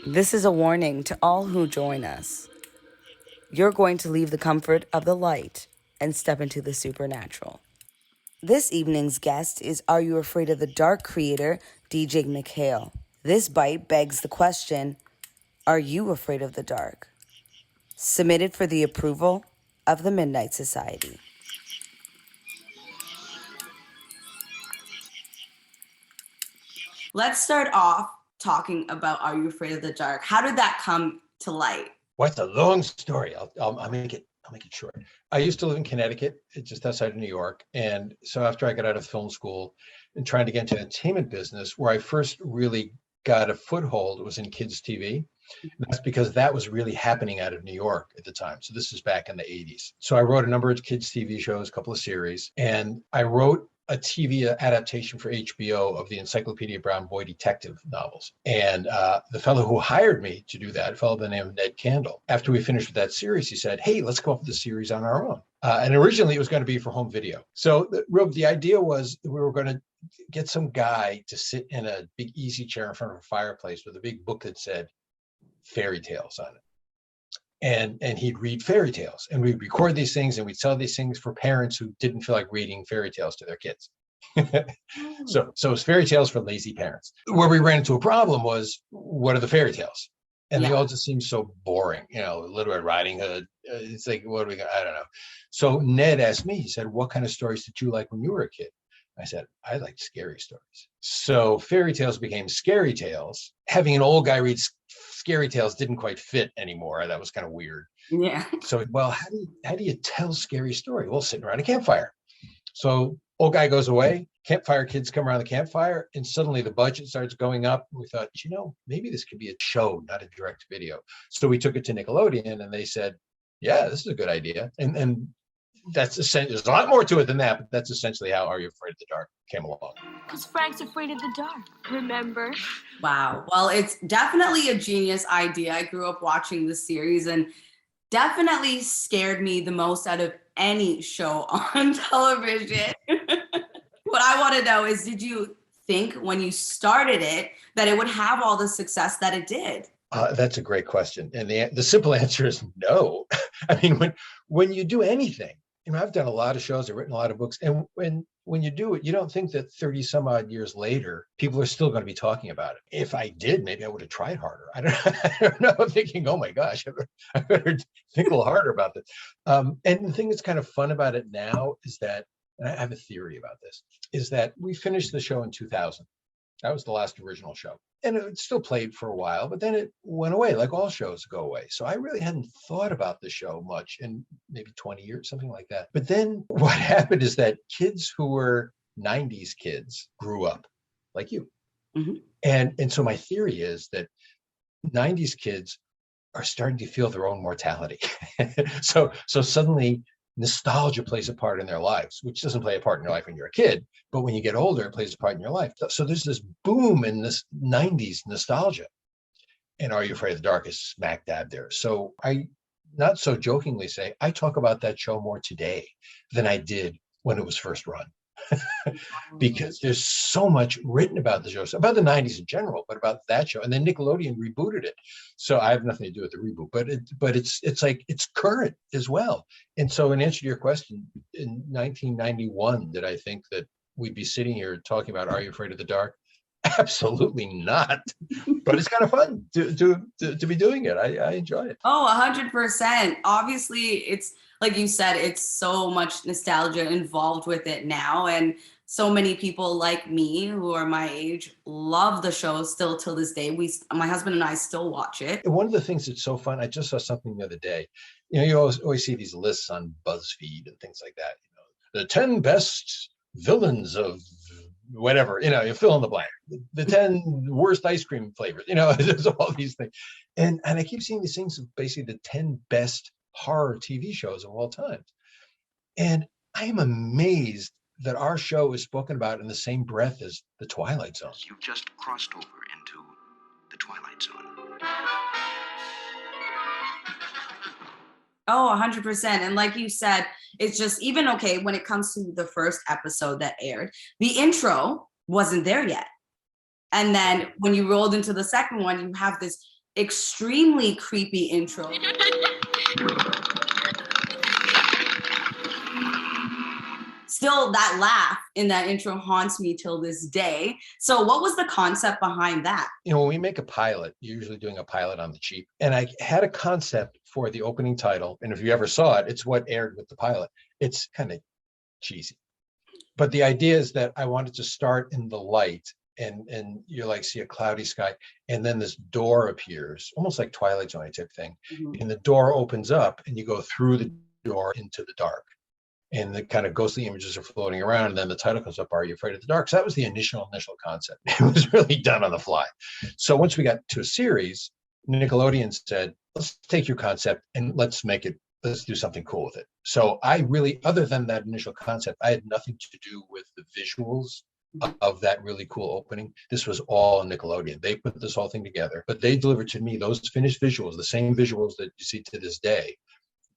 This is a warning to all who join us. You're going to leave the comfort of the light and step into the supernatural. This evening's guest is Are You Afraid of the Dark creator, DJ MacHale. This bite begs the question, are you afraid of the dark? Submitted for the approval of the Midnight Society. Let's start off talking about Are You Afraid of the Dark? How did that come to light? Well, it's a long story. I'll make it short. I used to live in Connecticut, just outside of New York. And so after I got out of film school and trying to get into the entertainment business, where I first really got a foothold was in kids TV. That's because that was really happening out of New York at the time. So this is back in the 80s. So I wrote a number of kids TV shows, a couple of series, and I wrote a TV adaptation for HBO of the Encyclopedia Brown Boy detective novels. And the fellow who hired me to do that, a fellow by the name of Ned Candle, after we finished with that series, he said, hey, let's come up with a series on our own. And originally it was going to be for home video. So the idea was we were going to get some guy to sit in a big easy chair in front of a fireplace with a big book that said fairy tales on it. And he'd read fairy tales, and we'd record these things and we'd sell these things for parents who didn't feel like reading fairy tales to their kids. So it's fairy tales for lazy parents. Where we ran into a problem was, what are the fairy tales? And they all just seemed so boring, Little Red Riding Hood. It's like, what are we going to, I don't know. So Ned asked me, he said, what kind of stories did you like when you were a kid? I said, I liked scary stories. So fairy tales became scary tales. Having an old guy read scary tales didn't quite fit anymore. That was kind of weird. Yeah. So, well, how do you tell scary story? Well, sitting around a campfire. So old guy goes away, campfire kids come around the campfire, and suddenly the budget starts going up. We thought, maybe this could be a show, not a direct video. So we took it to Nickelodeon, and they said, yeah, this is a good idea. And that's essentially, there's a lot more to it than that, but that's essentially how Are You Afraid of the Dark came along. Because Frank's afraid of the dark, remember? Wow. Well, it's definitely a genius idea. I grew up watching this series and definitely scared me the most out of any show on television. What I want to know is, did you think when you started it that it would have all the success that it did? That's a great question. And the simple answer is no. I mean, when you do anything, I've done a lot of shows, I've written a lot of books, and when you do it, you don't think that 30 some odd years later, people are still going to be talking about it. If I did, maybe I would have tried harder. I don't know. I'm thinking, oh my gosh, I better think a little harder about this. And the thing that's kind of fun about it now is that, and I have a theory about this, is that we finished the show in 2000. That was the last original show. And it still played for a while, but then it went away, like all shows go away. So I really hadn't thought about the show much in maybe 20 years, something like that. But then what happened is that kids who were 90s kids grew up like you. Mm-hmm. And so my theory is that 90s kids are starting to feel their own mortality. So suddenly nostalgia plays a part in their lives, which doesn't play a part in your life when you're a kid, but when you get older, it plays a part in your life. So there's this boom in this 90s nostalgia. And Are You Afraid of the Dark is smack dab there. So I not so jokingly say, I talk about that show more today than I did when it was first run. Because there's so much written about the show, about the 90s in general, but about that show. And then Nickelodeon rebooted it. So I have nothing to do with the reboot, but it's like, it's current as well. And so in answer to your question, in 1991, did I think that we'd be sitting here talking about Are You Afraid of the Dark? Absolutely not. But it's kind of fun to be doing it. I enjoy it. Oh, 100%. Obviously, it's like you said, it's so much nostalgia involved with it now. And so many people like me who are my age love the show still till this day. My husband and I still watch it. One of the things that's so fun, I just saw something the other day. You always see these lists on BuzzFeed and things like that. The 10 best villains of whatever, you fill in the blank. The 10 worst ice cream flavors, there's all these things. And I keep seeing these things of basically the 10 best horror TV shows of all time. And I am amazed that our show is spoken about in the same breath as The Twilight Zone. You've just crossed over into the Twilight Zone. Oh, 100%. And like you said, it's just even okay when it comes to the first episode that aired, the intro wasn't there yet. And then when you rolled into the second one, you have this extremely creepy intro. Still, that laugh in that intro haunts me till this day. So what was the concept behind that? You know, when we make a pilot, you're usually doing a pilot on the cheap. And I had a concept for the opening title. And if you ever saw it, it's what aired with the pilot. It's kind of cheesy. But the idea is that I wanted to start in the light and you like see a cloudy sky. And then this door appears, almost like Twilight Zone type thing. Mm-hmm. And the door opens up and you go through the door into the dark. And the kind of ghostly images are floating around, and then the title comes up, Are You Afraid of the Dark? So that was the initial concept. It was really done on the fly. So once we got to a series, Nickelodeon said, let's take your concept and let's do something cool with it. So I really, other than that initial concept, I had nothing to do with the visuals of that really cool opening. This was all Nickelodeon. They put this whole thing together, but they delivered to me those finished visuals, the same visuals that you see to this day,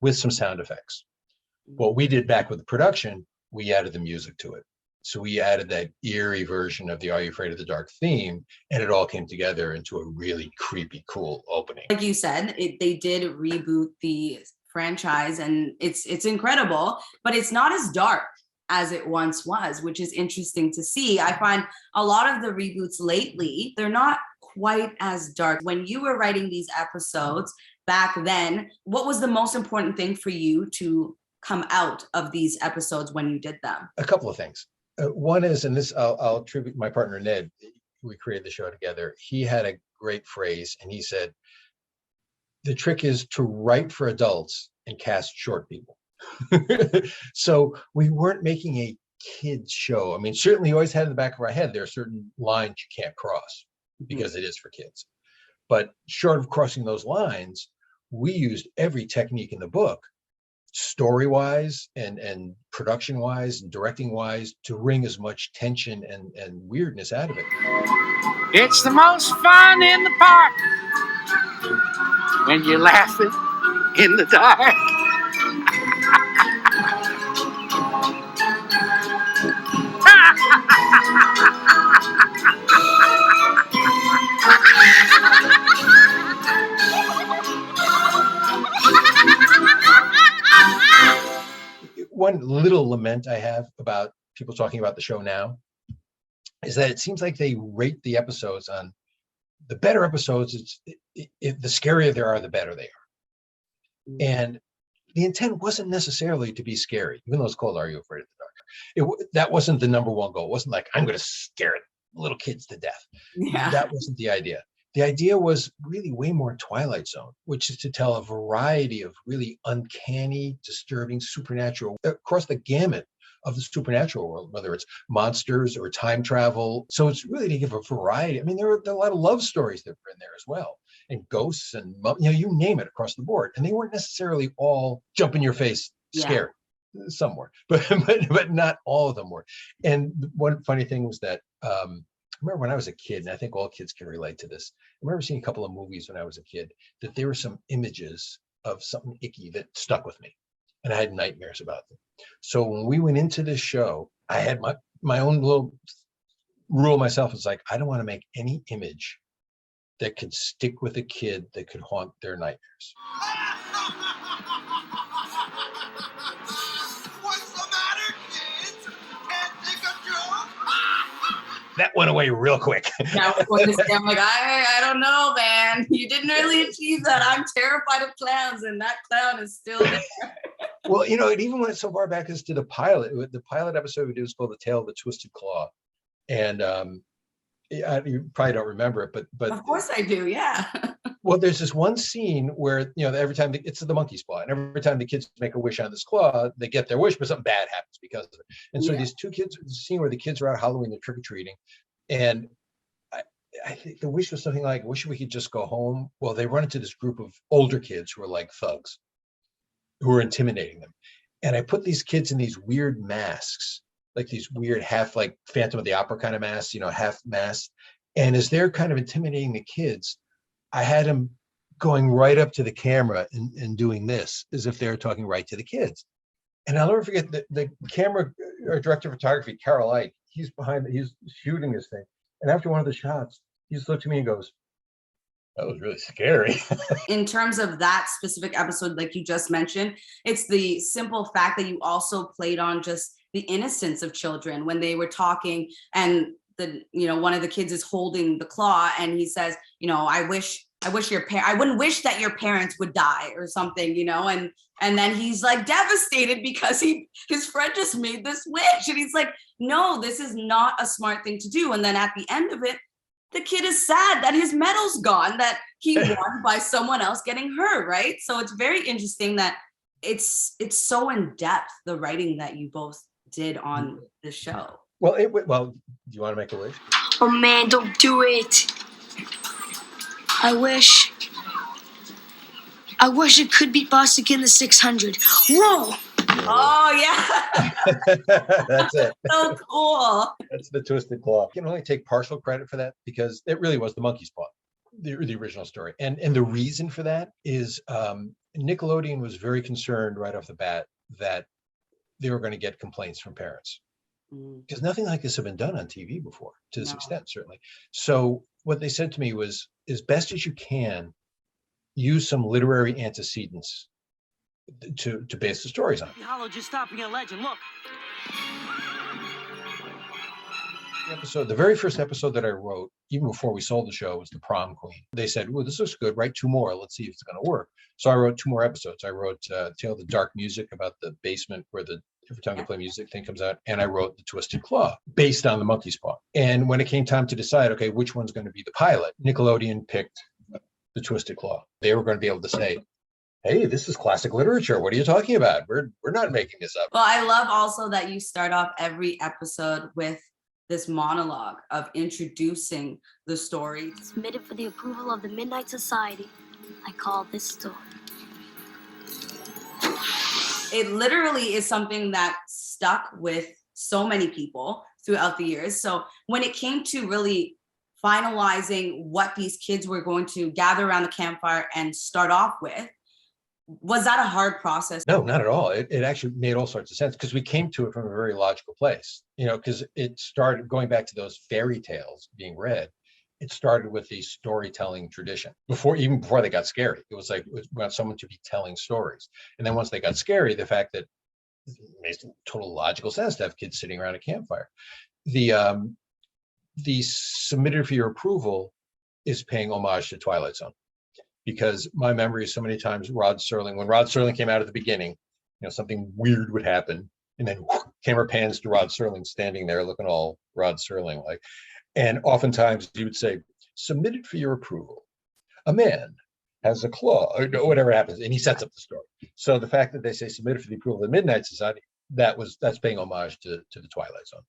with some sound effects. What we did back with the production, we added the music to it. So we added that eerie version of the Are You Afraid of the Dark theme, and it all came together into a really creepy, cool opening. Like you said, they did reboot the franchise, and it's incredible, but it's not as dark as it once was, which is interesting to see. I find a lot of the reboots lately, they're not quite as dark. When you were writing these episodes back then, what was the most important thing for you to come out of these episodes when you did them? A couple of things. One is, and this I'll attribute my partner Ned, we created the show together. He had a great phrase, and he said, the trick is to write for adults and cast short people. So we weren't making a kids show. I mean, certainly you always had in the back of our head, there are certain lines you can't cross because it is for kids. But short of crossing those lines, we used every technique in the book, story-wise and production-wise and directing-wise, to wring as much tension and weirdness out of it. It's the most fun in the park when you're laughing in the dark. One little lament I have about people talking about the show now is that it seems like they rate the episodes on the better episodes. The scarier they are, the better they are. And the intent wasn't necessarily to be scary, even though it's called Are You Afraid of the Dark? That wasn't the number one goal. It wasn't like, I'm going to scare little kids to death. Yeah. That wasn't the idea. The idea was really way more Twilight Zone, which is to tell a variety of really uncanny, disturbing, supernatural, across the gamut of the supernatural world, whether it's monsters or time travel. So it's really to give a variety. I mean, there are a lot of love stories that were in there as well, and ghosts and, you name it, across the board. And they weren't necessarily all jump in your face, scared. Some were, but not all of them were. And one funny thing was that, I remember when I was a kid, and I think all kids can relate to this. I remember seeing a couple of movies when I was a kid that there were some images of something icky that stuck with me, and I had nightmares about them. So when we went into this show, I had my own little rule myself. It's like, I don't want to make any image that could stick with a kid that could haunt their nightmares. What's the matter, kids? Can't think of joke? That went away real quick. Now, I'm like, I don't know, man. You didn't really achieve that. I'm terrified of clowns, and that clown is still there. Well, it even went so far back as to the pilot. The pilot episode we did was called The Tale of the Twisted Claw. And you probably don't remember it, but of course I do, yeah. Well, there's this one scene where, every time it's the monkey's claw, and every time the kids make a wish on this claw, they get their wish, but something bad happens because of it. And so these two kids, the scene where the kids are out Halloween, they're trick-or-treating, and I think the wish was something like, wish we could just go home. Well, they run into this group of older kids who are like thugs, who are intimidating them. And I put these kids in these weird masks, like these weird half like Phantom of the Opera kind of masks, half masks. And as they're kind of intimidating the kids, I had them going right up to the camera and doing this as if they're talking right to the kids. And I'll never forget the camera or director of photography, Carol Ike, he's shooting this thing. And after one of the shots, he just looked at me and goes, that was really scary. In terms of that specific episode, like you just mentioned, it's the simple fact that you also played on just the innocence of children when they were talking, and one of the kids is holding the claw and he says, I wouldn't wish that your parents would die or something, and then he's like devastated because his friend just made this wish, and he's like, no, this is not a smart thing to do. And then at the end of it, the kid is sad that his medal's gone, that he won by someone else getting hurt, right? So it's very interesting that it's so in depth, the writing that you both did on the show. Well, do you want to make a wish? Oh man, don't do it. I wish it could beat Bostic in the 600. Whoa! Oh yeah. That's it. So cool. That's the twisted claw. I can only take partial credit for that because it really was the monkey's paw, the original story. And the reason for that is Nickelodeon was very concerned right off the bat that they were going to get complaints from parents, because nothing like this had been done on TV before, to this extent, certainly. So what they said to me was, as best as you can, use some literary antecedents to base the stories on. Hollow just stopping a legend. Look. The very first episode that I wrote, even before we sold the show, was The Prom Queen. They said, well, this looks good, write 2 more. Let's see if it's going to work. So I wrote 2 more episodes. I wrote Tale of the Dark Music, about the basement where every time they play music thing comes out. And I wrote The Twisted Claw, based on the monkey's paw. And when it came time to decide, okay, which one's going to be the pilot, Nickelodeon picked The Twisted Claw. They were going to be able to say, hey, this is classic literature. What are you talking about? We're not making this up. Well, I love also that you start off every episode with this monologue of introducing the story. Submitted for the approval of the Midnight Society. I call this story. It literally is something that stuck with so many people throughout the years. So when it came to really finalizing what these kids were going to gather around the campfire and start off with, was that a hard process? No, not at all. It actually made all sorts of sense, because we came to it from a very logical place, because it started going back to those fairy tales being read. It started with the storytelling tradition even before they got scary. It was like, we want someone to be telling stories. And then once they got scary, the fact that it makes total logical sense to have kids sitting around a campfire. The submitted for your approval is paying homage to Twilight Zone. Because my memory is so many times when Rod Serling came out at the beginning, something weird would happen, and then camera pans to Rod Serling standing there looking all Rod Serling like, and oftentimes he would say, submitted for your approval, a man has a claw, or whatever happens, and he sets up the story. So the fact that they say submitted for the approval of the Midnight Society, that's paying homage to the Twilight Zone.